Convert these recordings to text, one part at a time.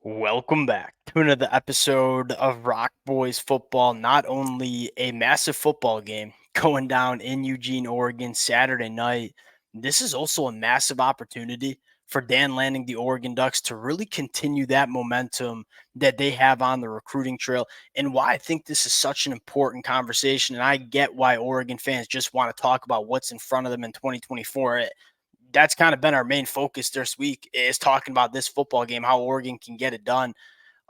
Welcome back to another episode of Rock Boys Football. Not only a massive football game going down in Eugene, Oregon, Saturday night, this is also a massive opportunity for Dan Lanning, the Oregon Ducks, to really continue that momentum that they have on the recruiting trail. And why I think this is such an important conversation. And I get why Oregon fans just want to talk about what's in front of them in 2024. That's kind of been our main focus this week, is talking about this football game, how Oregon can get it done.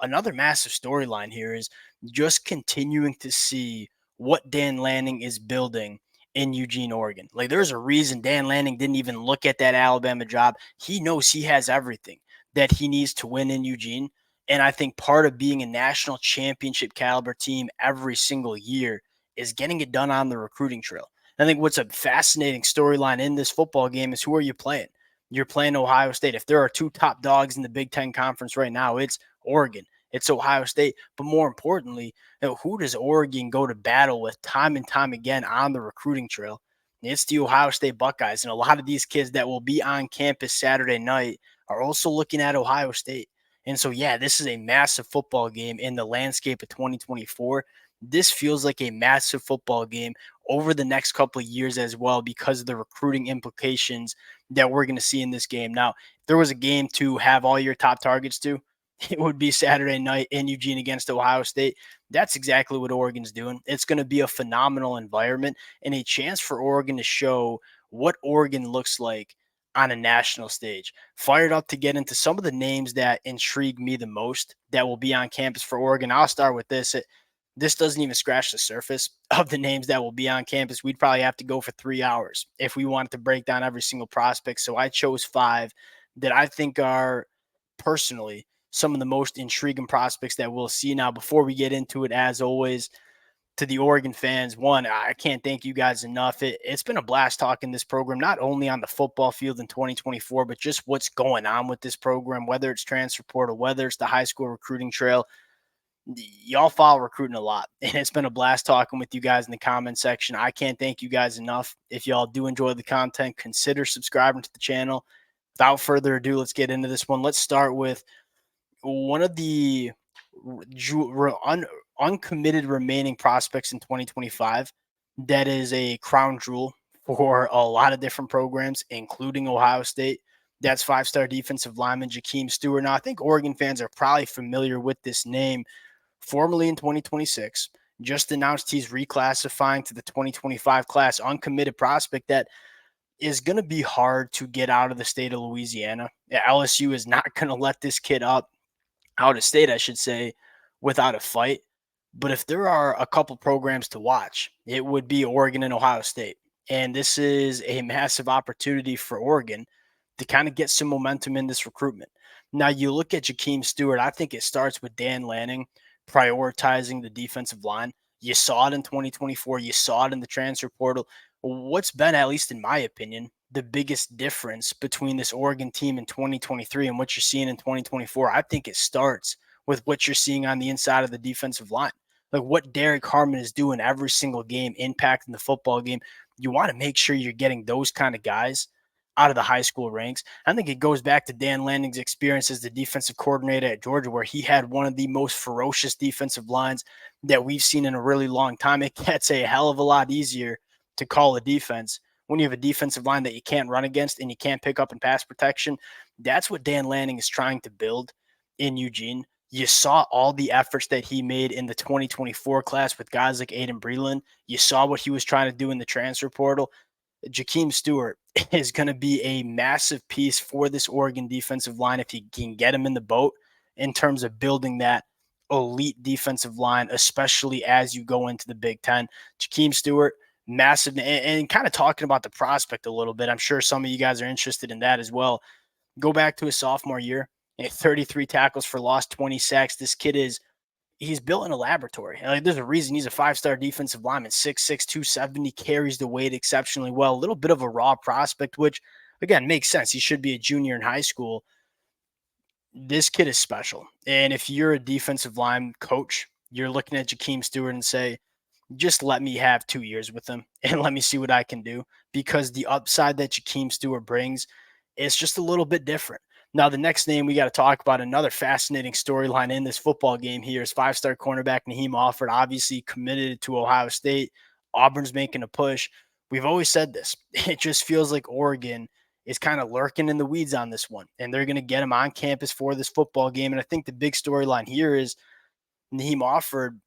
Another massive storyline here is just continuing to see what Dan Lanning is building in Eugene, Oregon. Like, there's a reason Dan Lanning didn't even look at that Alabama job. He knows he has everything that he needs to win in Eugene. And I think part of being a national championship caliber team every single year is getting it done on the recruiting trail. I think what's a fascinating storyline in this football game is, who are you playing? You're playing Ohio State. If there are two top dogs in the Big Ten Conference right now, it's Oregon, it's Ohio State. But more importantly, who does Oregon go to battle with time and time again on the recruiting trail? It's the Ohio State Buckeyes. And a lot of these kids that will be on campus Saturday night are also looking at Ohio State. And so, yeah, this is a massive football game in the landscape of 2024. This feels like a massive football game over the next couple of years as well, because of the recruiting implications that we're going to see in this game. Now, if there was a game to have all your top targets to, it would be Saturday night in Eugene against Ohio State. That's exactly what Oregon's doing. It's going to be a phenomenal environment and a chance for Oregon to show what Oregon looks like on a national stage. Fired up to get into some of the names that intrigue me the most that will be on campus for Oregon. I'll start with this. This doesn't even scratch the surface of the names that will be on campus. We'd probably have to go for 3 hours if we wanted to break down every single prospect. So I chose five that I think are personally some of the most intriguing prospects that we'll see. Now, before we get into it, as always, to the Oregon fans, one, I can't thank you guys enough. It's been a blast talking this program, not only on the football field in 2024, but just what's going on with this program, whether it's transfer portal, whether it's the high school recruiting trail. Y'all follow recruiting a lot, and it's been a blast talking with you guys in the comment section. I can't thank you guys enough. If y'all do enjoy the content, consider subscribing to the channel. Without further ado, let's get into this one. Let's start with one of the uncommitted remaining prospects in 2025 that is a crown jewel for a lot of different programs, including Ohio State. That's five-star defensive lineman Jaem Stewart. Now, I think Oregon fans are probably familiar with this name. Formerly in 2026, just announced he's reclassifying to the 2025 class. Uncommitted prospect that is going to be hard to get out of the state of Louisiana. LSU is not going to let this kid up out of state, I should say, without a fight. But if there are a couple programs to watch, it would be Oregon and Ohio State. And this is a massive opportunity for Oregon to kind of get some momentum in this recruitment. Now, you look at Jaem Stewart, I think it starts with Dan Lanning prioritizing the defensive line. You saw it in 2024. You saw it in the transfer portal. What's been, at least in my opinion, the biggest difference between this Oregon team in 2023 and what you're seeing in 2024, I think it starts with what you're seeing on the inside of the defensive line. Like what Derek Harmon is doing every single game, impacting the football game. You want to make sure you're getting those kind of guys out of the high school ranks. I think it goes back to Dan Lanning's experience as the defensive coordinator at Georgia, where he had one of the most ferocious defensive lines that we've seen in a really long time. It gets a hell of a lot easier to call a defense when you have a defensive line that you can't run against and you can't pick up in pass protection. That's what Dan Lanning is trying to build in Eugene. You saw all the efforts that he made in the 2024 class with guys like Aiden Breland. You saw what he was trying to do in the transfer portal. Jaem Stewart is going to be a massive piece for this Oregon defensive line if he can get him in the boat in terms of building that elite defensive line, especially as you go into the Big Ten. Jaem Stewart, massive, and kind of talking about the prospect a little bit. I'm sure some of you guys are interested in that as well. Go back to his sophomore year, 33 tackles for loss, 20 sacks. This kid he's built in a laboratory. Like, there's a reason he's a five-star defensive lineman, 6'6", 270, carries the weight exceptionally well. A little bit of a raw prospect, which, again, makes sense. He should be a junior in high school. This kid is special. And if you're a defensive line coach, you're looking at Jaem Stewart and say, just let me have 2 years with him and let me see what I can do, because the upside that Jaem Stewart brings is just a little bit different. Now, the next name we got to talk about, another fascinating storyline in this football game here, is five-star cornerback Jaem Alford, obviously committed to Ohio State. Auburn's making a push. We've always said this. It just feels like Oregon is kind of lurking in the weeds on this one, and they're going to get him on campus for this football game. And I think the big storyline here is Jaem Alford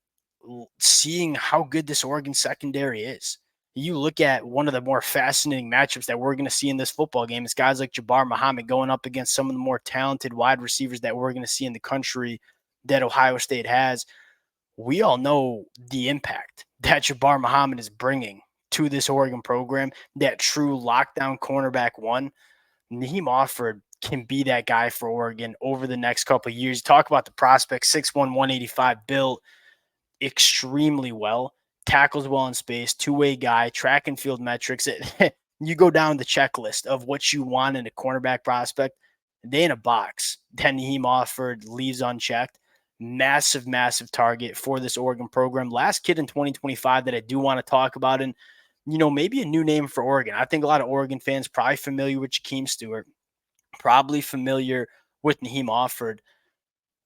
seeing how good this Oregon secondary is. You look at one of the more fascinating matchups that we're going to see in this football game. It's guys like Jabbar Muhammad going up against some of the more talented wide receivers that we're going to see in the country that Ohio State has. We all know the impact that Jabbar Muhammad is bringing to this Oregon program, that true lockdown cornerback one. Jaem Alford can be that guy for Oregon over the next couple of years. Talk about the prospect, 6'1", 185 built extremely well, tackles well in space, two-way guy, track and field metrics. You go down the checklist of what you want in a cornerback prospect, they in a box. Then Jaem Alford leaves unchecked. Massive, massive target for this Oregon program. Last kid in 2025 that I do want to talk about, and maybe a new name for Oregon. I think a lot of Oregon fans probably familiar with Jaem Stewart, probably familiar with Jaem Alford.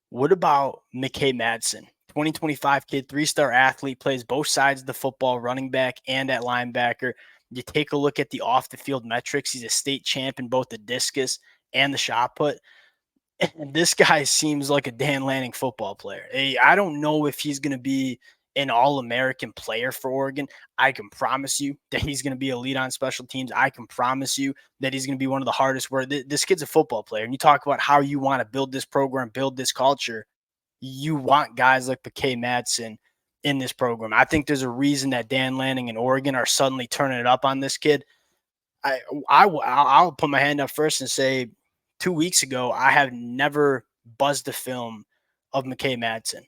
What about McKay Madsen? 2025 kid, three-star athlete, plays both sides of the football, running back and at linebacker. You take a look at the off-the-field metrics. He's a state champ in both the discus and the shot put. And this guy seems like a Dan Lanning football player. I don't know if he's going to be an all-American player for Oregon. I can promise you that he's going to be elite on special teams. I can promise you that he's going to be one of the hardest. Where this kid's a football player, and you talk about how you want to build this program, build this culture. You want guys like McKay Madsen in this program. I think there's a reason that Dan Lanning and Oregon are suddenly turning it up on this kid. I'll put my hand up first and say 2 weeks ago, I have never buzzed a film of McKay Madsen.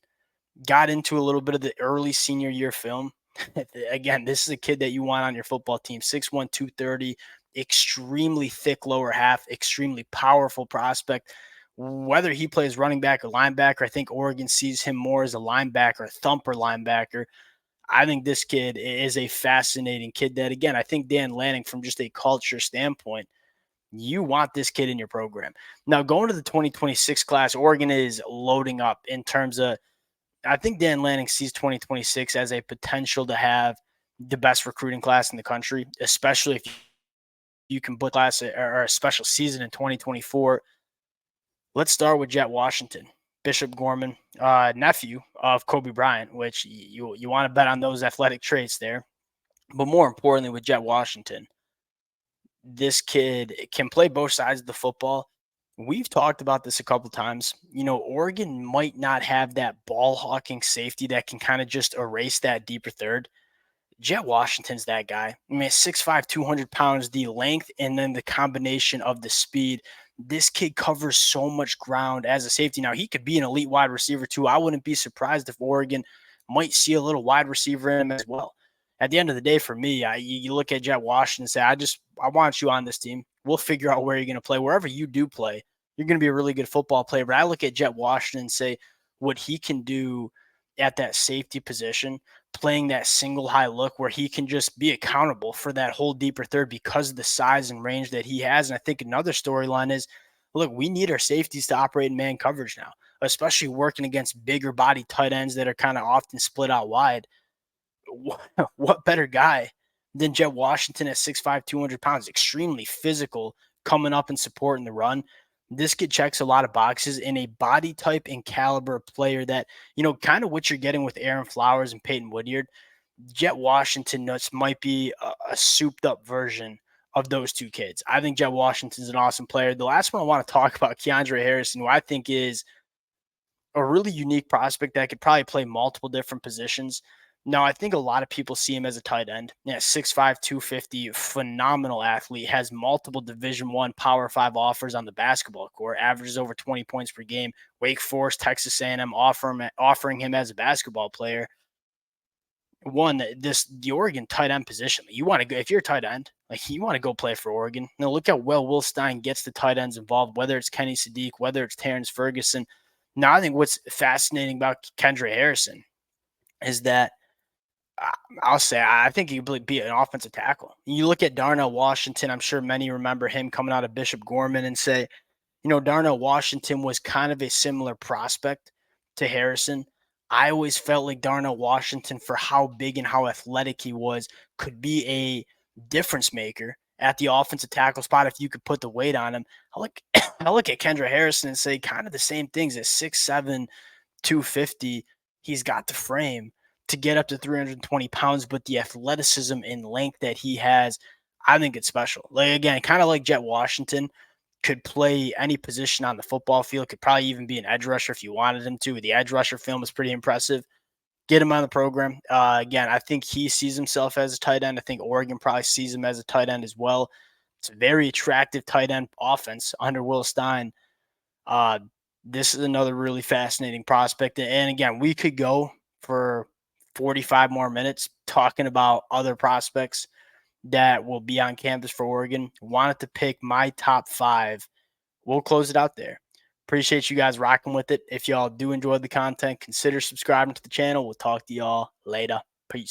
Got into a little bit of the early senior year film. Again, this is a kid that you want on your football team. 6'1", 230, extremely thick lower half, extremely powerful prospect. Whether he plays running back or linebacker, I think Oregon sees him more as a linebacker, a thumper linebacker. I think this kid is a fascinating kid that, again, I think Dan Lanning, from just a culture standpoint, you want this kid in your program. Now, going to the 2026 class, Oregon is loading up in terms of, I think Dan Lanning sees 2026 as a potential to have the best recruiting class in the country, especially if you can put class or a special season in 2024. Let's start with Jet Washington, Bishop Gorman, nephew of Kobe Bryant, which you want to bet on those athletic traits there. But more importantly, with Jet Washington, this kid can play both sides of the football. We've talked about this a couple times. Oregon might not have that ball hawking safety that can kind of just erase that deeper third. Jet Washington's that guy. I mean, 6'5", 200 pounds, the length, and then the combination of the speed. This kid covers so much ground as a safety. Now, he could be an elite wide receiver too. I wouldn't be surprised if Oregon might see a little wide receiver in him as well. At the end of the day, for me, you look at Jet Washington and say, I want you on this team. We'll figure out where you're going to play. Wherever you do play, you're going to be a really good football player. But I look at Jet Washington and say what he can do at that safety position, playing that single high look where he can just be accountable for that whole deeper third because of the size and range that he has. And I think another storyline is, look, we need our safeties to operate in man coverage now, especially working against bigger body tight ends that are kind of often split out wide. What better guy than Jet Washington at 6'5", 200 pounds, extremely physical, coming up and supporting the run. This kid checks a lot of boxes in a body type and caliber player that, kind of what you're getting with Aaron Flowers and Peyton Woodyard. Jet Washington might be a souped up version of those two kids. I think Jet Washington's an awesome player. The last one I want to talk about, Keandre Harrison, who I think is a really unique prospect that could probably play multiple different positions. Now, I think a lot of people see him as a tight end. Yeah, 6'5", 250, phenomenal athlete, has multiple Division I Power 5 offers on the basketball court, averages over 20 points per game. Wake Forest, Texas A&M offering him as a basketball player. The Oregon tight end position. You want to go, if you're a tight end, you want to go play for Oregon. Now, look how well Will Stein gets the tight ends involved, whether it's Kenny Sadiq, whether it's Terrence Ferguson. Now, I think what's fascinating about Kendra Harrison is that I'll say I think he could be an offensive tackle. You look at Darnell Washington. I'm sure many remember him coming out of Bishop Gorman and say, Darnell Washington was kind of a similar prospect to Harrison. I always felt like Darnell Washington, for how big and how athletic he was, could be a difference maker at the offensive tackle spot if you could put the weight on him. I look at Kendra Harrison and say kind of the same things at 6'7", 250. He's got the frame to get up to 320 pounds, but the athleticism and length that he has, I think it's special. Like, again, kind of like Jet Washington, could play any position on the football field, could probably even be an edge rusher if you wanted him to. The edge rusher film is pretty impressive. Get him on the program. Again, I think he sees himself as a tight end. I think Oregon probably sees him as a tight end as well. It's a very attractive tight end offense under Will Stein. Uh, this is another really fascinating prospect. And again, we could go for 45 more minutes talking about other prospects that will be on campus for Oregon. Wanted to pick my top 5. We'll close it out there. Appreciate you guys rocking with it. If y'all do enjoy the content, consider subscribing to the channel. We'll talk to y'all later. Peace.